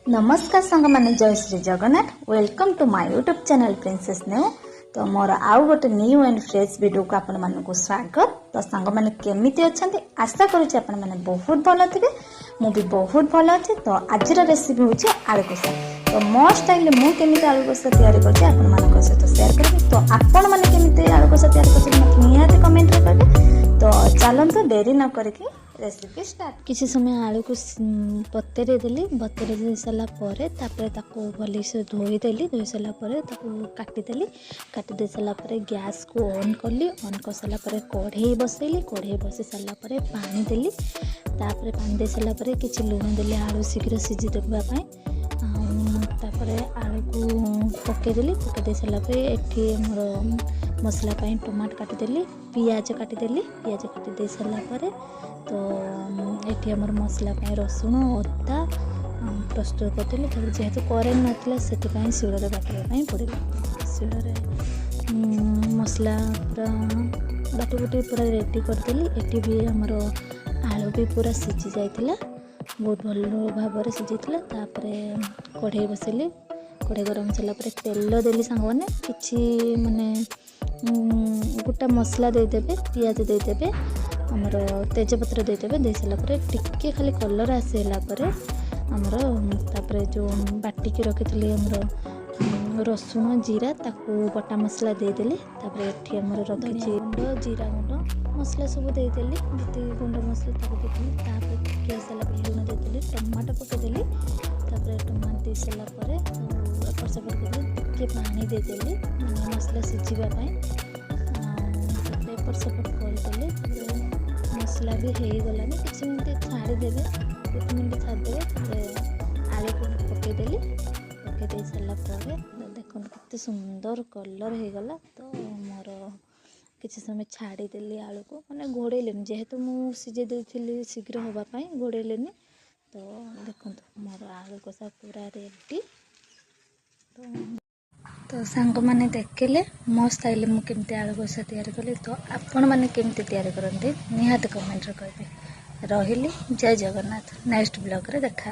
नमस्कार सांग मैंने जय Shri Jagannath welcome to my YouTube channel princess new. तो मोर आउ गोटे न्यू एंड फ्रेश वीडियो को आपण मानक स्वागत। तो सांग मैंने केमिति अछंती आशा करूची आपण माने बहुत भलो थिबे। मु भी बहुत भलो अछि। तो आज रेसिपी होची आलू कषा। तो मो स्टाइल मु केमिति आलू कषा तयारी करछि आपण मानक सहित शेयर करबी। तो आपण माने केमिति आलू कषा तयारी करछि मते निहाती कमेंट रे करबे। तो चलंतु देरी न करके रेसिपी स्टार्ट। किसी समय आलू को बतरे देली, बतरे दे सारा पर भली से धोई देली, धोई सारा काटिदेली, काटी दे सारा गैस को ऑन कली, ऑन कर सारा कढ़ई बसैली, कढ़ई बसई सारा पानी देली, तापर पानी दे सारा किसी लुण देली आलू शीघ्र सीझी देवाई। आलू को पकईदेली, पकई सारा ये मोर मसला टमाटो काटिदेली, पियाज काटिदेली, पियाज काटी दे सारा तो ये आमर मसला रसुण अदा प्रस्तुत करदेली। जेहेतु करेन्ट नाला से शिଳରେ बाटिया पड़ेगा। शिଳରେ मसला पूरा बाटी बुटी पूरा रेडी करदेली। ये भी आमर आलू भी पूरा सीझी जाइथिला, बहुत भल भाव में सीझी। कढ़ई बसैली, कढ़ई गरम सारा तेल देली सांग मैंने कि माने गोटा मसला देदेवे, पियाज देदेवे, आमर तेजपत्र देदेवे, दे सारा टिके खाली कलर आसला आमर तापर जो बाटिकी रखी आमर रसुण जीरा ताकू बटा मसला देदेली। तापर ये आमर रखी गुंड जीरा गुंड मसला सब देदेली, जी गुंड मसला ताकू देदेली। तापर टिके सारा लुण देदेली, टमाटो पकईदेली, तापर टमाटो दे सारा एपट सेपट कर टिके पानी देदेली मसला सीझापी। एपट सेपट करदेली, मसला भी हो गलानी, किसी मिनट छाड़देवे, 1 मिनट छाड़देवे। आलू को पकईदेली, पकई सारा देखो कितने सुंदर कलर हो गला। तो मोर किसी समय छाड़देली आलू को, मैंने घोड़ेलेनी, जेहेतु मुझे सीझे देती शीघ्र होगापाई घोड़ेलेनी। तो देखो मोर आलू कषा पूरा रेडी। तो सांग मैंने देखले मो स्टाइल मु केमती आलू कषा तैयारी कली। तो आपण मैंने केमती तैयारी करते निहाती कमेंट रे कहबे। रहिली जय जगन्नाथ। नेक्स्ट ब्लॉग रे देखा।